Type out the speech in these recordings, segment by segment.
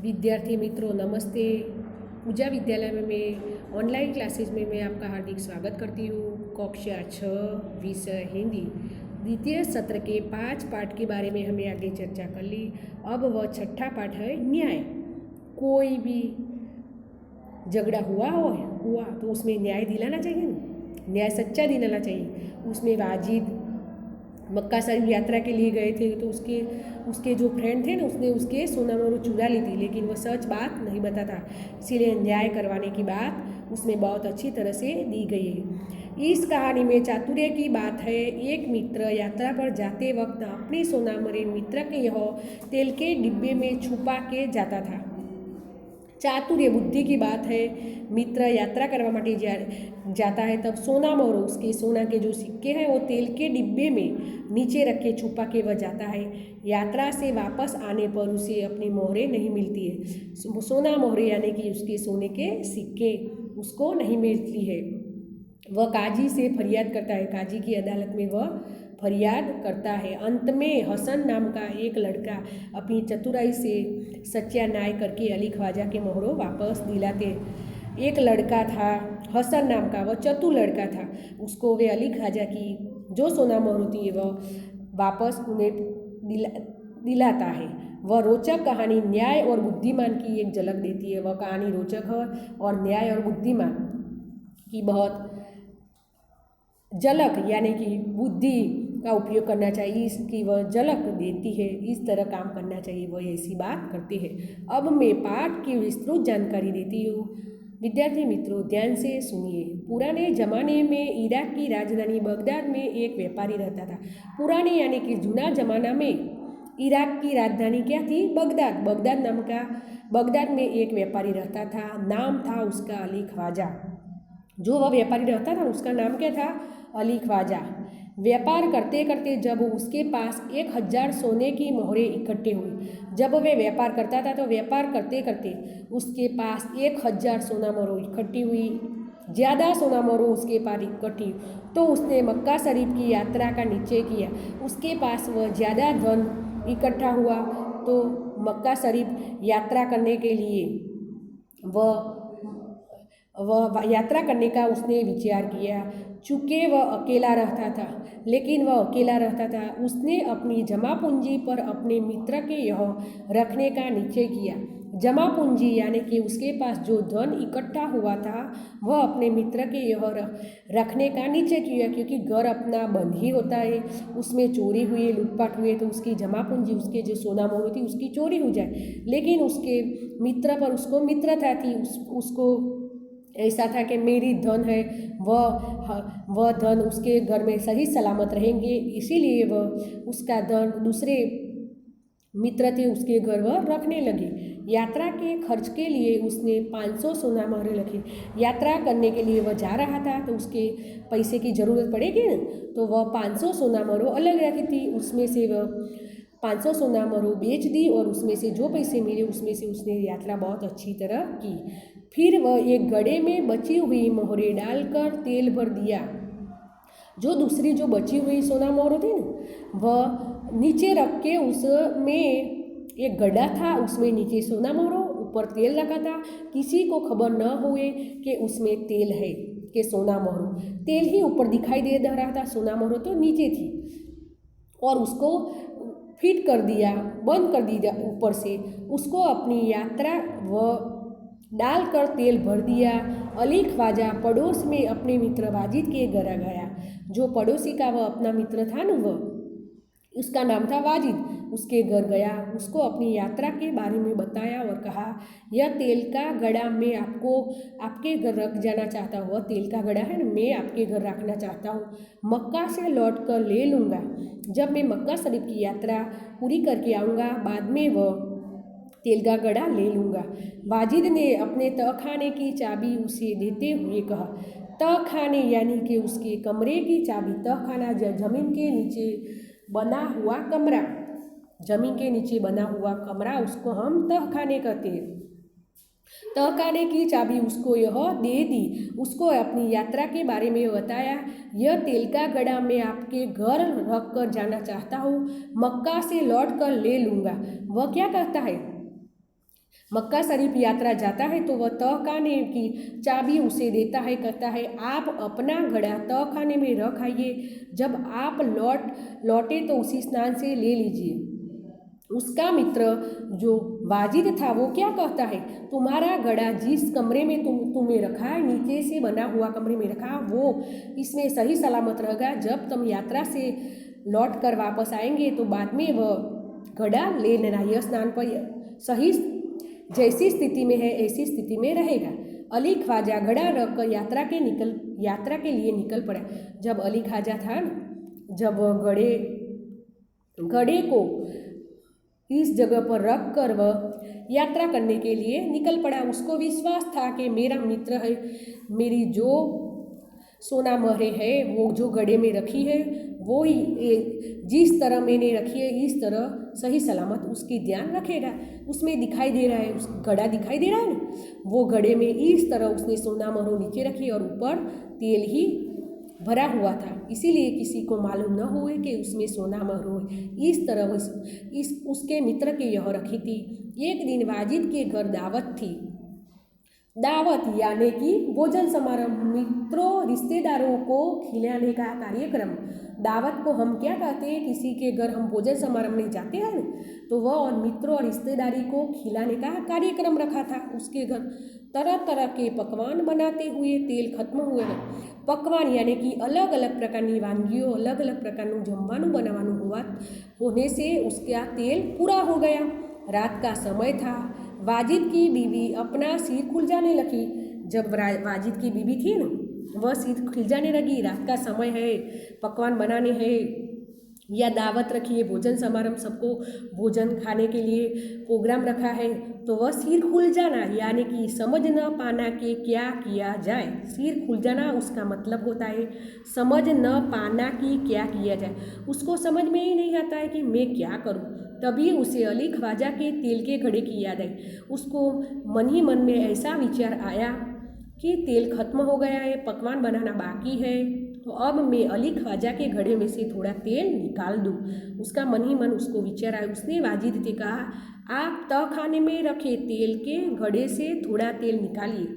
विद्यार्थी मित्रों नमस्ते। पूजा विद्यालय में मैं ऑनलाइन क्लासेज में मैं आपका हार्दिक स्वागत करती हूँ। कक्षा 6 विषय हिंदी द्वितीय सत्र के 5 पाठ के बारे में हमें आगे चर्चा कर ली। अब वह छठा पाठ है न्याय। कोई भी झगड़ा हुआ तो उसमें न्याय दिलाना चाहिए ना, न्याय सच्चा दिलाना चाहिए। उसमें वाजिद मक्का शरीफ यात्रा के लिए गए थे तो उसके जो फ्रेंड थे ना, उसने उसके सोना मोहर चुरा ली थी, लेकिन वह सच बात नहीं बताता। इसीलिए न्याय करवाने की बात उसमें बहुत अच्छी तरह से दी गई है। इस कहानी में चातुर्य की बात है। एक मित्र यात्रा पर जाते वक्त अपने सोना मोहर मित्र के यह तेल के डिब्बे में छुपा के जाता था। चातुर्य बुद्धि की बात है। मित्र यात्रा करवा माटे जाता है तब सोना मोहर उसके सोना के जो सिक्के हैं वो तेल के डिब्बे में नीचे रख के छुपा के वह जाता है। यात्रा से वापस आने पर उसे अपनी मोहरें नहीं मिलती है। सोना मोहरें यानी कि उसके सोने के सिक्के उसको नहीं मिलती है। वह काजी से फरियाद करता है, काजी की अदालत में वह फरियाद करता है। अंत में हसन नाम का एक लड़का अपनी चतुराई से सच्चा न्याय करके अली ख्वाजा के मोहरों वापस दिलाते। एक लड़का था हसन नाम का, वह चतुर लड़का था। उसको वे अली ख्वाजा की जो सोना मोहर होती है वह वापस उन्हें दिलाता है। वह रोचक कहानी न्याय और बुद्धिमान की एक झलक देती है। वह कहानी रोचक है और न्याय और बुद्धिमान की बहुत झलक यानी कि बुद्धि का उपयोग करना चाहिए, इसकी वह झलक देती है। इस तरह काम करना चाहिए, वह ऐसी बात करती है। अब मैं पाठ की विस्तृत जानकारी देती हूँ। विद्यार्थी मित्रों ध्यान से सुनिए। पुराने ज़माने में इराक की राजधानी बगदाद में एक व्यापारी रहता था। पुराने यानी कि जूना जमाना में इराक की राजधानी क्या थी? बगदाद। बगदाद में एक व्यापारी रहता था। नाम था उसका अली ख्वाजा। जो वह व्यापारी रहता था उसका नाम क्या था? अली ख्वाजा। व्यापार करते करते जब उसके पास 1000 सोने की मोहरें इकट्ठे हुई, जब वह व्यापार करता था तो व्यापार करते करते उसके पास 1000 सोना मोहरें इकट्ठी हुई, ज़्यादा सोना मोहरें उसके पास इकट्ठी, तो उसने मक्का शरीफ की यात्रा का निश्चय किया। उसके पास वह ज़्यादा धन इकट्ठा हुआ तो मक्का शरीफ यात्रा करने के लिए वह यात्रा करने का उसने विचार किया। चूँकि वह अकेला रहता था, उसने अपनी जमा पूंजी पर अपने मित्र के यह रखने का निश्चय किया। जमा पूंजी यानी कि उसके पास जो धन इकट्ठा हुआ था वह अपने मित्र के यह रखने का निश्चय किया, क्योंकि घर अपना बंद ही होता है। उसमें चोरी हुई, लूटपाट हुए तो उसकी जमा पूंजी, उसके जो सोना मोहर थी उसकी चोरी हो जाए। लेकिन उसके मित्र पर उसको मित्रता थी, उसको ऐसा था कि मेरी धन है, वह धन उसके घर में सही सलामत रहेंगे, इसीलिए वह उसका धन दूसरे मित्र थे उसके घर वह रखने लगे। यात्रा के खर्च के लिए उसने 500 सोना मोहरें रखी। यात्रा करने के लिए वह जा रहा था तो उसके पैसे की ज़रूरत पड़ेगी ना, तो वह 500 सोना मोहरें अलग रखी थी। उसमें से वह 500 सोना मोहरें बेच दी और उसमें से जो पैसे मिले उसमें से उसने यात्रा बहुत अच्छी तरह की। फिर वह एक घड़े में बची हुई मोहरें डालकर तेल भर दिया। जो दूसरी जो बची हुई सोना मोहरें थी ना, वह नीचे रख के उसमें एक गड्ढा था, उसमें नीचे सोना मोहरों, ऊपर तेल रखा था। किसी को खबर न हुए कि उसमें तेल है कि सोना मोहरों। तेल ही ऊपर दिखाई दे रहा था, सोना मोहरों तो नीचे थी। और उसको फिट कर दिया, बंद कर दिया ऊपर से। उसको अपनी यात्रा वह डालकर तेल भर दिया। अली ख्वाजा पड़ोस में अपने मित्र वाजिद के घर आ गया। जो पड़ोसी का वह अपना मित्र था न, वह उसका नाम था वाजिद, उसके घर गया। उसको अपनी यात्रा के बारे में बताया और कहा, यह तेल का घड़ा मैं आपके घर रख जाना चाहता हूँ। वह तेल का घड़ा है ना, मैं आपके घर रखना चाहता हूँ। मक्का से लौट कर ले लूँगा। जब मैं मक्का शरीफ की यात्रा पूरी करके आऊँगा, बाद में वह तेल का घड़ा ले लूँगा। वाजिद ने अपने तहखाने की चाबी उसे देते हुए कहा। तहखाने यानी कि उसके कमरे की चाबी। तहखाना जमीन के नीचे बना हुआ कमरा, जमीन के नीचे बना हुआ कमरा उसको हम तहखाने कहते हैं। तहखाने की चाबी उसको यह दे दी। उसको अपनी यात्रा के बारे में बताया। यह तेल का घड़ा मैं आपके घर रख कर जाना चाहता हूँ, मक्का से लौट कर ले लूँगा। वह क्या कहता है? मक्का शरीफ यात्रा जाता है तो वह तहखाने की चाबी उसे देता है, कहता है आप अपना घड़ा तहखाने में रख आइए, जब आप लौटे तो उसी स्नान से ले लीजिए। उसका मित्र जो वाजिद था वो क्या कहता है, तुम्हारा घड़ा जिस कमरे में तुम्हें रखा है, नीचे से बना हुआ कमरे में रखा, वो इसमें सही सलामत रहेगा। जब तुम यात्रा से लौट कर वापस आएंगे तो बाद में वह घड़ा ले लेना। यह स्नान पर सही जैसी स्थिति में है ऐसी स्थिति में रहेगा। अली ख्वाजा घड़ा रख कर यात्रा के लिए निकल पड़ा। जब अली ख्वाजा था, जब घड़े को इस जगह पर रख कर वह यात्रा करने के लिए निकल पड़ा। उसको विश्वास था कि मेरा मित्र है, मेरी जो सोना मोहरे है वो जो घड़े में रखी है वो ही जिस तरह मैंने रखी है इस तरह सही सलामत उसकी ध्यान रखेगा। उसमें दिखाई दे रहा है, उस घड़ा दिखाई दे रहा है ना, वो घड़े में इस तरह उसने सोना मोहरो नीचे रखी और ऊपर तेल ही भरा हुआ था, इसीलिए किसी को मालूम न हुए कि उसमें सोना मोहरो है। इस तरह उसके मित्र के यह रखी थी। एक दिन वाजिद के घर दावत थी। दावत यानी कि भोजन समारोह, मित्रों रिश्तेदारों को खिलाने का कार्यक्रम। दावत को हम क्या कहते हैं, किसी के घर हम भोजन समारोह में जाते हैं ना, तो वह और मित्रों और रिश्तेदारी को खिलाने का कार्यक्रम रखा था उसके घर। तरह तरह के पकवान बनाते हुए तेल खत्म हुए ना। पकवान यानी कि अलग अलग प्रकारनी वानगीओ, अलग अलग प्रकारનું જમવાનું બનાવવાનું होने से उसका तेल पूरा हो गया। रात का समय था। वाजिद की बीवी अपना सिर खुलजाने लगी। जब वाजिद की बीवी थी ना, वह सिर खुलजाने लगी। रात का समय है, पकवान बनाने हैं या दावत रखी है, भोजन समारोह, सबको भोजन खाने के लिए प्रोग्राम रखा है, तो वह सिर खुल जाना यानी कि समझ न पाना कि क्या किया जाए। सिर खुल जाना उसका मतलब होता है समझ न पाना कि क्या किया जाए। उसको समझ में ही नहीं आता है कि मैं क्या करूं। तभी उसे अली ख्वाजा के तेल के घड़े की याद आई। उसको मन ही मन में ऐसा विचार आया कि तेल खत्म हो गया है, पकवान बनाना बाकी है, तो अब मैं अली ख्वाजा के घड़े में से थोड़ा तेल निकाल दूँ। उसका मन ही मन उसको विचार आया। उसने वाजिद से कहा, आप तहखाने में रखे तेल के घड़े से थोड़ा तेल निकालिए।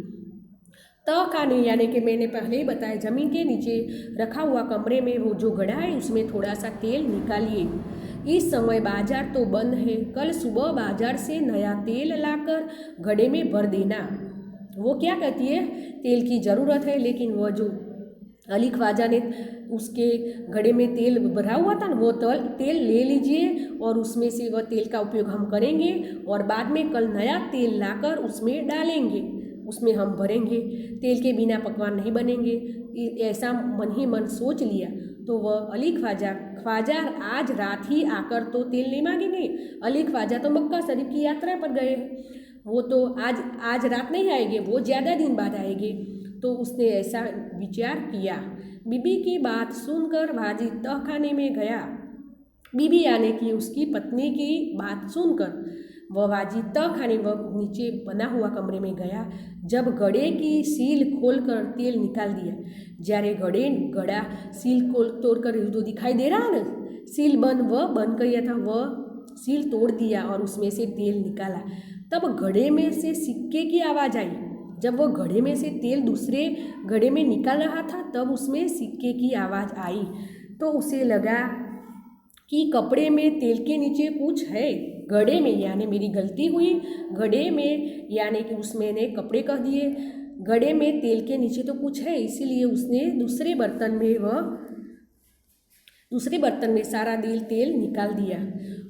तहखाने यानी कि मैंने पहले ही बताया, ज़मीन के नीचे रखा हुआ कमरे में वो जो घड़ा है उसमें थोड़ा सा तेल निकालिए। इस समय बाजार तो बंद है, कल सुबह बाजार से नया तेल लाकर घड़े में भर देना। वो क्या कहती है, तेल की ज़रूरत है, लेकिन वह जो अली ख्वाजा ने उसके घड़े में तेल भरा हुआ था ना, वो तेल ले लीजिए और उसमें से वह तेल का उपयोग हम करेंगे और बाद में कल नया तेल लाकर उसमें डालेंगे, उसमें हम भरेंगे। तेल के बिना पकवान नहीं बनेंगे। ऐसा मन ही मन सोच लिया। तो वह अली ख्वाजा आज रात ही आकर तो तेल नहीं मांगेंगे। अली ख्वाजा तो मक्का शरीफ की यात्रा पर गए हैं, वो तो आज रात नहीं आएंगे, वो ज़्यादा दिन बाद आएंगे। तो उसने ऐसा विचार किया। बीबी की बात सुनकर वाजिद तहखाने में गया। बीबी यानी कि उसकी पत्नी की बात सुनकर वह वाजिद तहखाने व नीचे बना हुआ कमरे में गया। जब घड़े की सील खोलकर तेल निकाल दिया। જ્યારે घड़ा सील तोड़कर जो दिखाई दे रहा है ना, सील बंद किया था, वह सील तोड़ दिया और उसमें से तेल निकाला। तब घड़े में से सिक्के की आवाज़ आई। जब वह घड़े में से तेल दूसरे घड़े में निकाल रहा था तब उसमें सिक्के की आवाज़ आई। तो उसे लगा कि कपड़े में तेल के नीचे कुछ है। घड़े में यानी मेरी गलती हुई, घड़े में यानी कि उसमें ने कपड़े कह दिए, घड़े में तेल के नीचे तो कुछ है, इसीलिए उसने दूसरे बर्तन में सारा तेल निकाल दिया।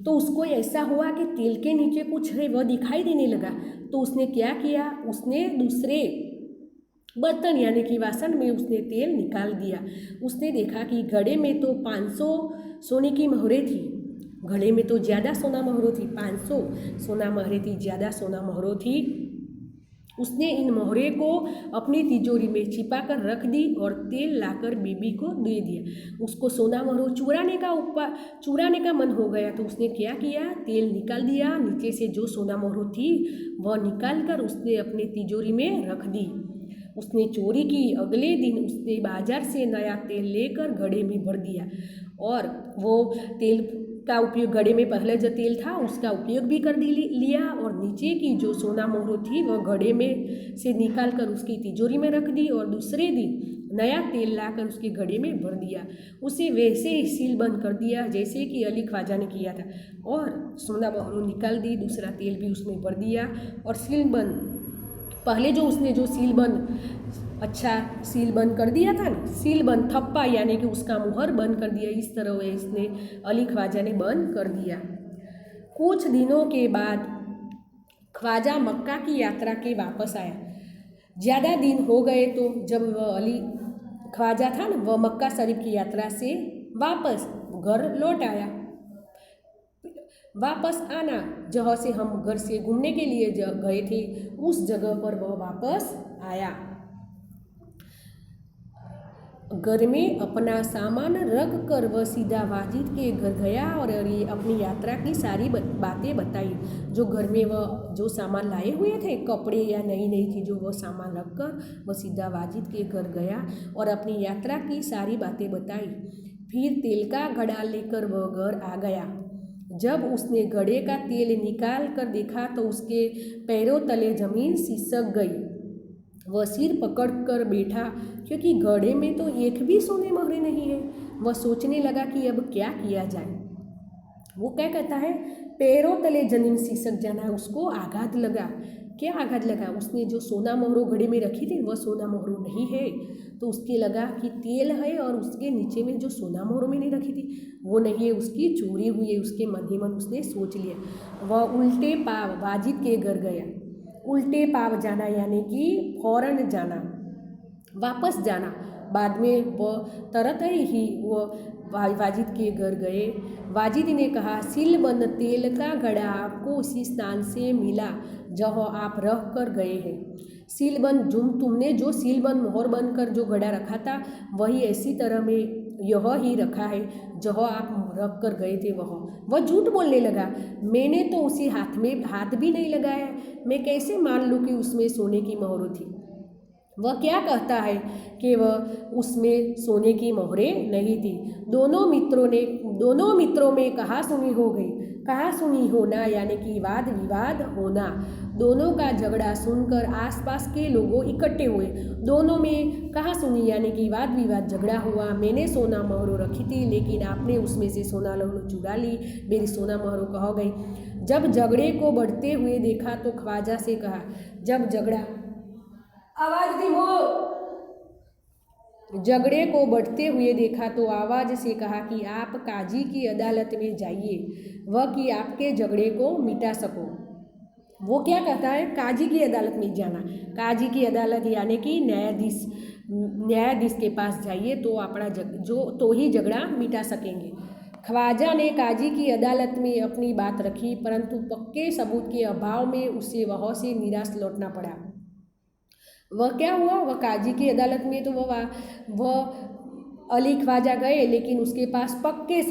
तो उसको ऐसा हुआ कि तेल के नीचे कुछ है, वह दिखाई देने लगा। तो उसने क्या किया, उसने दूसरे बर्तन यानी कि वासन में उसने तेल निकाल दिया। उसने देखा कि घड़े में तो 500 सोने की मोहरें थी। घड़े में तो ज़्यादा सोना मोहरों थी, 500 सोना मोहरें थी, ज़्यादा सोना मोहरों थी। उसने इन मोहरे को अपनी तिजोरी में छिपा कर रख दी और तेल लाकर बीबी को दे दिया। उसको सोना मोहरों चुराने का मन हो गया, तो उसने क्या किया, तेल निकाल दिया। नीचे से जो सोना मोहरों थी वह निकाल कर उसने अपनी तिजोरी में रख दी। उसने चोरी की। अगले दिन उसने बाजार से नया तेल लेकर घड़े में भर दिया और वो तेल का उपयोग, घड़े में पहले जो तेल था उसका उपयोग भी कर लिया, और नीचे की जो सोना मोहरो थी वह घड़े में से निकाल कर उसकी तिजोरी में रख दी, और दूसरे दिन नया तेल लाकर उसके घड़े में भर दिया। उसे वैसे ही सील बंद कर दिया जैसे कि अली ख्वाजा ने किया था, और सोना मोहरो निकाल दी, दूसरा तेल भी उसमें भर दिया, और सील बंद, पहले जो उसने जो सील बंद सील बंद कर दिया था ना, सील बंद थप्पा यानी कि उसका मुहर बंद कर दिया, इस तरह वह इसने अली ख्वाजा ने बंद कर दिया। कुछ दिनों के बाद ख्वाजा मक्का की यात्रा के वापस आया। ज़्यादा दिन हो गए तो जब वह अली ख्वाजा था ना, वह मक्का शरीफ की यात्रा से वापस घर लौट आया। वापस आना, जहाँ से हम घर से घूमने के लिए गए थे उस जगह पर वह वापस आया। घर में अपना सामान रख कर वह सीधा वाजिद के घर गया और अपनी यात्रा की सारी बातें बताई। जो घर में वह जो सामान लाए हुए थे, कपड़े या नई नई चीज़ों, वह सामान रख कर वह सीधा वाजिद के घर गया और अपनी यात्रा की सारी बातें बताई। फिर तेल का घड़ा लेकर वह घर आ गया। जब उसने घड़े का तेल निकाल कर देखा तो उसके पैरों तले जमीन सिसक गई। वह सिर पकड़ कर बैठा, क्योंकि घड़े में तो एक भी सोने मोहरे नहीं है। वह सोचने लगा कि अब क्या किया जाए। वो क्या कहता है, पैरों तले जमीन सिसक जाना, उसको आघात लगा। क्या आघात लगा? उसने जो सोना मोहरो घड़े में रखी थी वह सोना मोहरो नहीं है, तो उसके लगा कि तेल है और उसके नीचे में जो सोना मोहरो मैंने रखी थी वो नहीं है, उसकी चोरी हुई है। उसके मन ही मन उसने सोच लिया। वह उल्टे पाव वाजिद के घर गया। उल्टे पाव जाना यानी कि फौरन जाना, वापस जाना। बाद में वह तरत ही वह वाजिद के घर गए। वाजिद ने कहा, सीलबंद तेल का घड़ा आपको उसी स्थान से मिला जहाँ आप रख कर गए हैं। सीलबंद तुमने जो सीलबंद मोहर बंद कर जो घड़ा रखा था वही ऐसी तरह में यह ही रखा है जहाँ आप रख कर गए थे वह झूठ बोलने लगा। मैंने तो उसी हाथ भी नहीं लगाया, मैं कैसे मान लूँ कि उसमें सोने की मोहर थी। वह क्या कहता है कि वह उसमें सोने की मोहरें नहीं थी। दोनों मित्रों में कहासुनी हो गई। कहासुनी होना यानी कि वाद विवाद होना। दोनों का झगड़ा सुनकर आसपास के लोग इकट्ठे हुए। दोनों में कहासुनी यानी कि वाद विवाद झगड़ा हुआ। मैंने सोना मोहरो रखी थी लेकिन आपने उसमें से सोना मोहरो चुरा ली, मेरी सोना मोहरो कहाँ गई। जब झगड़े को बढ़ते हुए देखा तो ख्वाजा से कहा, जब आवाज धीमो। झगड़े को बढ़ते हुए देखा तो आवाज़ से कहा कि आप काजी की अदालत में जाइए, वह कि आपके झगड़े को मिटा सको। वो क्या कहता है, काजी की अदालत में जाना। काजी की अदालत यानी कि न्यायाधीश के पास जाइए तो अपना तो ही झगड़ा मिटा सकेंगे। ख्वाजा ने काजी की अदालत में अपनी बात रखी, परंतु पक्के सबूत के अभाव में उसे वहाँ से निराश लौटना पड़ा। वह क्या हुआ, वह काजी की अदालत में तो वह अली ख्वाजा गए, लेकिन उसके पास पक्के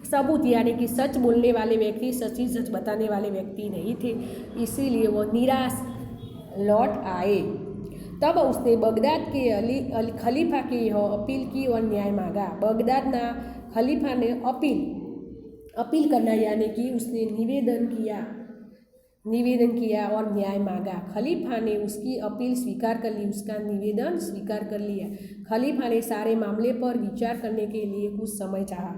सबूत यानी कि सच बोलने वाले व्यक्ति, सच बताने वाले व्यक्ति नहीं थे, इसीलिए वह निराश लौट आए। तब उसने बगदाद के खलीफा की यह अपील की और न्याय मांगा। बगदाद ना खलीफा ने अपील करना यानी कि उसने निवेदन किया और न्याय मांगा। खलीफा ने उसकी अपील स्वीकार कर ली, उसका निवेदन स्वीकार कर लिया। खलीफा ने सारे मामले पर विचार करने के लिए कुछ समय चाहा।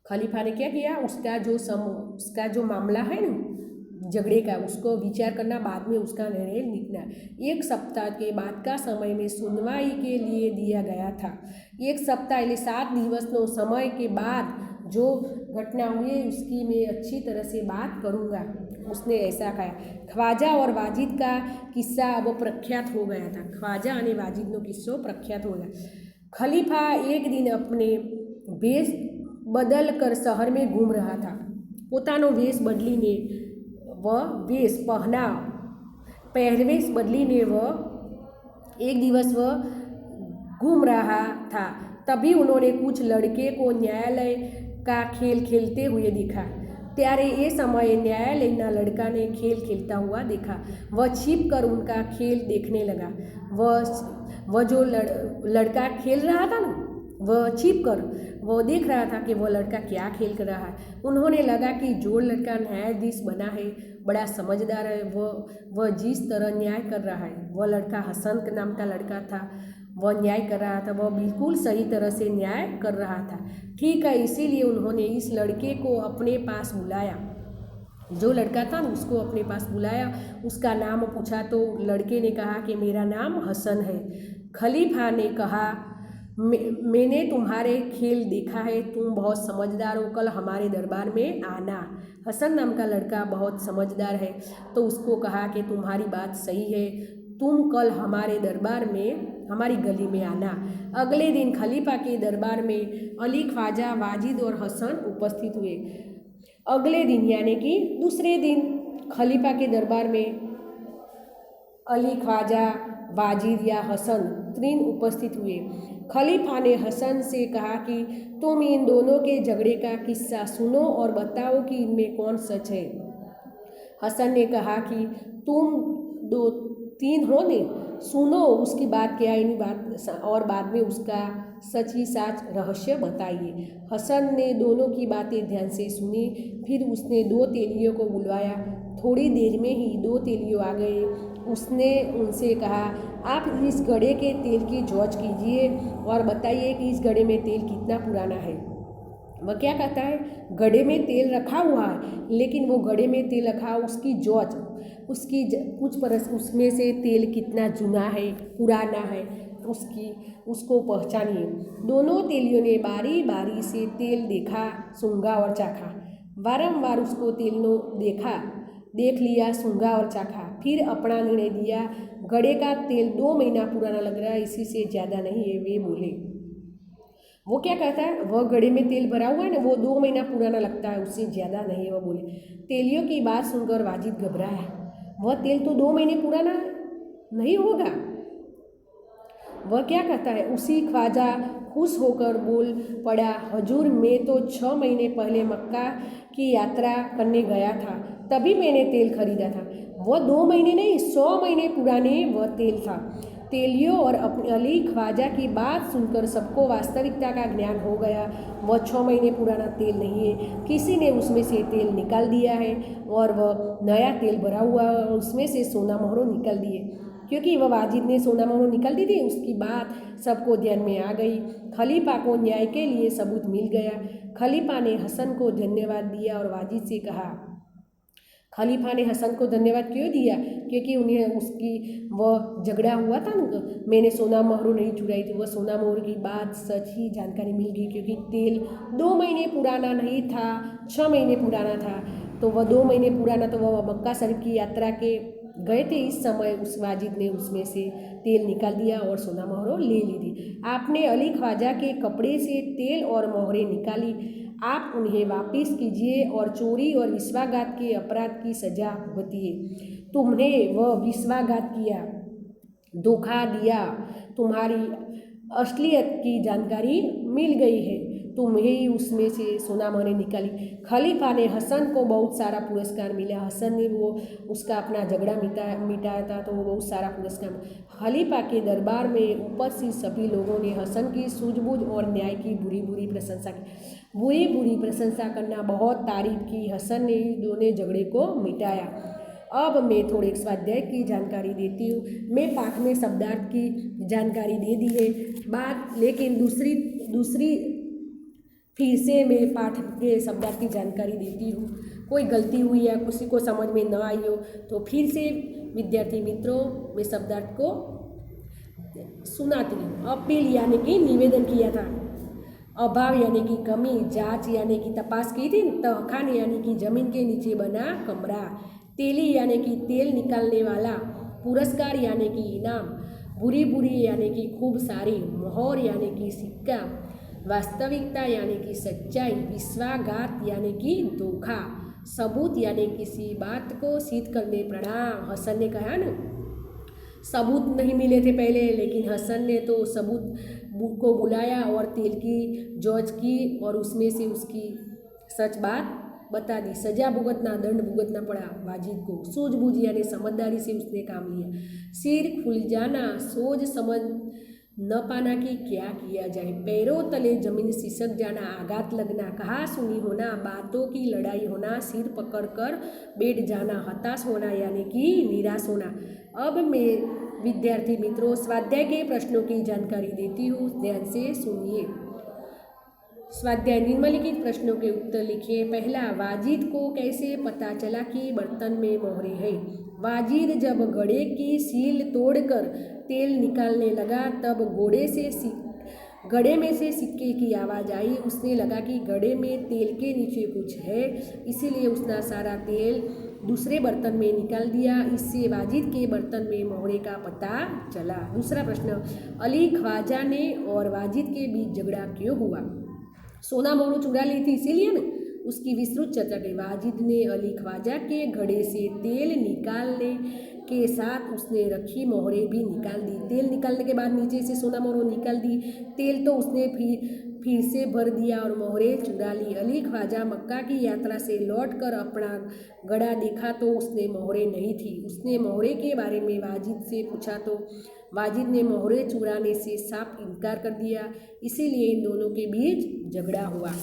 खलीफा ने क्या किया, उसका जो मामला है ना झगड़े का, उसको विचार करना, बाद में उसका निर्णय लिखना। 1 सप्ताह के बाद का समय में सुनवाई के लिए दिया गया था। 1 सप्ताह यानी 7 दिवस नो समय के बाद जो घटना हुई उसकी मैं अच्छी तरह से बात करूँगा। उसने ऐसा कहा। ख्वाजा और वाजिद का किस्सा अब प्रख्यात हो गया था। ख्वाजा और वाजिद नो किस्सो प्रख्यात हो गया। खलीफा एक दिन अपने वेश बदल कर शहर में घूम रहा था। પોતાનો વેશ બદલીને પહેરવેશ बदलीने एक दिवस वह घूम रहा था। तभी उन्होंने कुछ लड़के को न्यायालय का खेल खेलते हुए देखा। ત્યારે એ સમયે न्यायालयના लड़का ने खेल खेलता हुआ देखा। वह छिप कर उनका खेल देखने लगा। वह जो लड़का खेल रहा था ना, वह छिप कर वो देख रहा था कि वो लड़का क्या खेल कर रहा है। उन्होंने लगा कि जो लड़का न्यायाधीश बना है बड़ा समझदार है, वह जिस तरह न्याय कर रहा है, वह लड़का हसन के नाम का लड़का था, वह न्याय कर रहा था, वह बिल्कुल सही तरह से न्याय कर रहा था। ठीक है, इसीलिए उन्होंने इस लड़के को अपने पास बुलाया। जो लड़का था उसको अपने पास बुलाया, उसका नाम पूछा तो लड़के ने कहा कि मेरा नाम हसन है। खलीफा ने कहा मैंने तुम्हारे खेल देखा है, तुम बहुत समझदार हो, कल हमारे दरबार में आना। हसन नाम का लड़का बहुत समझदार है तो उसको कहा कि तुम्हारी बात सही है, तुम कल हमारे दरबार में हमारी गली में आना। अगले दिन खलीफा के दरबार में अली, ख्वाजा, वाजिद और हसन उपस्थित हुए। अगले दिन यानी कि दूसरे दिन खलीफा के दरबार में अली, ख्वाजा, वाजिद या हसन तीन उपस्थित हुए। खलीफा ने हसन से कहा कि तुम इन दोनों के झगड़े का किस्सा सुनो और बताओ कि इनमें कौन सच है। हसन ने कहा कि तुम दो तीन हो ने, सुनो उसकी बात क्या है, बात और बाद में उसका सच ही साच रहस्य बताइए। हसन ने दोनों की बातें ध्यान से सुनी, फिर उसने दो तेलियों को बुलवाया। थोड़ी देर में ही दो तेलियों आ गए। उसने उनसे कहा आप इस घड़े के तेल की जांच कीजिए और बताइए कि इस घड़े में तेल कितना पुराना है। वह क्या कहता है, घड़े में तेल रखा हुआ है, लेकिन वो घड़े में तेल रखा उसकी जांच, उसकी कुछ परस उसमें से तेल कितना जूना है, पुराना है, उसको पहचानिए। दोनों तेलियों ने बारी बारी से तेल देखा, सूंघा और चाखा। बारंबार उसको तेल देख लिया, सूंघा और चाखा, फिर अपना निर्णय दिया। घड़े का तेल 2 महीना पुराना लग रहा है, इसी से ज़्यादा नहीं है। वे बोले, वो क्या कहता है, वह घड़े में तेल भरा हुआ है ना, वो 2 महीना पुराना लगता है, उससे ज़्यादा नहीं है। वह बोले। तेलियों की बात सुनकर वाजिद घबराया। वह तेल तो 2 महीने पुराना नहीं होगा। वह क्या कहता है, उसी ख्वाजा खुश होकर बोल पड़ा, हजूर मैं तो 6 महीने पहले मक्का की यात्रा करने गया था, तभी मैंने तेल खरीदा था। वह 2 महीने नहीं, 100 महीने पुराने वह तेल था। तेलियों और अली ख्वाजा की बात सुनकर सबको वास्तविकता का ज्ञान हो गया। वह 6 महीने पुराना तेल नहीं है, किसी ने उसमें से तेल निकाल दिया है और वह नया तेल भरा हुआ है और उसमें से सोना मोहरों निकल दिए। क्योंकि वह वाजिद ने सोना मोहरों निकाल दी थी, उसकी बात सबको ध्यान में आ गई। खलीफा को न्याय के लिए सबूत मिल गया। खलीफा ने हसन को धन्यवाद दिया और वाजिद से कहा, खलीफा ने हसन को धन्यवाद क्यों दिया, क्योंकि उन्हें उसकी वह झगड़ा हुआ था ना, मैंने सोना मोहरों नहीं चुराई थी, वह सोना मोहर की बात सच ही जानकारी मिल गई। क्योंकि तेल 2 महीने पुराना नहीं था, 6 महीने पुराना था, तो वह 2 महीने पुराना, तो वह मक्का शरीफ की यात्रा के गए थे, इस समय उस वाजिद ने उसमें से तेल निकाल दिया और सोना मोहरों ले ली थी। आपने अली ख्वाजा के कपड़े से तेल और मोहरें निकाली, आप उन्हें वापस कीजिए और चोरी और विश्वासघात के अपराध की सजा भुगतिए। तुमने वह विश्वासघात किया, धोखा दिया, तुम्हारी असलियत की जानकारी मिल गई है, तुम्हें ही उसमें से सोना मोहरें निकाली। खलीफा ने हसन को बहुत सारा पुरस्कार मिला। हसन ने वो उसका अपना झगड़ा मिटाया था, तो वो बहुत सारा पुरस्कार। खलीफा के दरबार में उपस्थित सभी लोगों ने हसन की सूझबूझ और न्याय की बुरी बुरी प्रशंसा की। बुरी बुरी प्रशंसा करना, बहुत तारीफ की। हसन ने दोनों झगड़े को मिटाया। अब मैं थोड़े स्वाध्याय की जानकारी देती हूँ। मैं पाठ में शब्दार्थ की जानकारी दे दी है बात, लेकिन दूसरी फिर से मैं पाठ के शब्दार्थ की जानकारी देती हूँ। कोई गलती हुई या किसी को समझ में न आई हो तो फिर से विद्यार्थी मित्रों मैं शब्दार्थ को सुनाती हूँ। अपील यानी कि निवेदन किया था, अभाव यानी कि कमी, जांच यानी कि तपास की थी, तहखान यानी कि जमीन के नीचे बना कमरा, तेली यानी कि तेल निकालने वाला, पुरस्कार यानी कि इनाम, बुरी बुरी यानी कि खूब सारी, मोहर यानी कि सिक्का, वास्तविकता यानी कि सच्चाई, विश्वासघात यानी कि धोखा, सबूत यानी किसी बात को सिद्ध करने प्रणाम। हसन ने कहा ना, सबूत नहीं मिले थे पहले, लेकिन हसन ने तो सबूत को बुलाया और तेल की जांच की और उसमें से उसकी सच बात बता दी। सजा भुगतना, दंड भुगतना पड़ा वाजिद को। सूझबूझ यानी समझदारी से उसने काम लिया। सिर खुल जाना, सोच समझ न पाना कि क्या किया जाए। पैरों तले जमीन सिसक जाना, आघात लगना, कहा सुनी होना, बातों की लड़ाई होना, सिर पकड़कर बैठ जाना, हताश होना यानी कि निराश होना। अब मैं विद्यार्थी मित्रों स्वाध्याय के प्रश्नों की जानकारी देती हूँ, ध्यान से सुनिए। स्वाध्याय निम्नलिखित प्रश्नों के उत्तर लिखिए। पहला, वाजिद को कैसे पता चला कि बर्तन में मोहरे है? वाजिद जब घड़े की सील तोड़कर तेल निकालने लगा तब घड़े में से सिक्के की आवाज़ आई। उसने लगा कि घड़े में तेल के नीचे कुछ है, इसीलिए उसने सारा तेल दूसरे बर्तन में निकाल दिया। इससे वाजिद के बर्तन में मोहरे का पता चला। दूसरा प्रश्न, अली ख्वाजा ने और वाजिद के बीच झगड़ा क्यों हुआ? सोना मोहरों चुरा ली थी इसीलिए ना। उसकी विस्तृत चर्चा की। वाजिद ने अली ख्वाजा के घड़े से तेल निकालने के साथ उसने रखी मोहरें भी निकाल दी। तेल निकालने के बाद नीचे से सोना मोहरों निकाल दी। तेल तो उसने फिर से भर दिया और मोहरें चुरा ली। अली ख्वाजा मक्का की यात्रा से लौटकर अपना घड़ा देखा तो उसने मोहरें नहीं थी। उसने मोहरे के बारे में वाजिद से पूछा तो वाजिद ने मोहरे चुराने से साफ इनकार कर दिया, इसीलिए इन दोनों के बीच झगड़ा हुआ।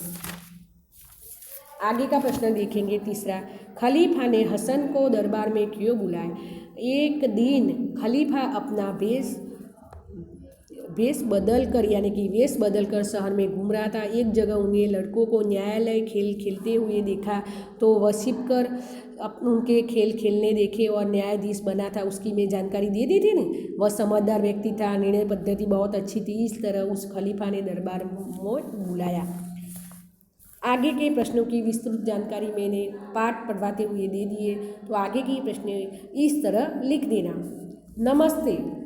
आगे का प्रश्न देखेंगे। तीसरा, खलीफा ने हसन को दरबार में क्यों बुलाया? एक दिन खलीफा अपना वेश बदल कर शहर में घूम रहा था। एक जगह उन्हें लड़कों को न्यायालय खेल खेलते हुए देखा तो वह छिप कर उनके खेल खेलने देखे और न्यायाधीश बना था, उसकी मैं जानकारी दे दी थी ना। वह समझदार व्यक्ति था, निर्णय पद्धति बहुत अच्छी थी, इस तरह उस खलीफा ने दरबार में बुलाया। आगे के प्रश्नों की विस्तृत जानकारी मैंने पाठ पढ़वाते हुए दे दिए, तो आगे के प्रश्न इस तरह लिख देना। नमस्ते।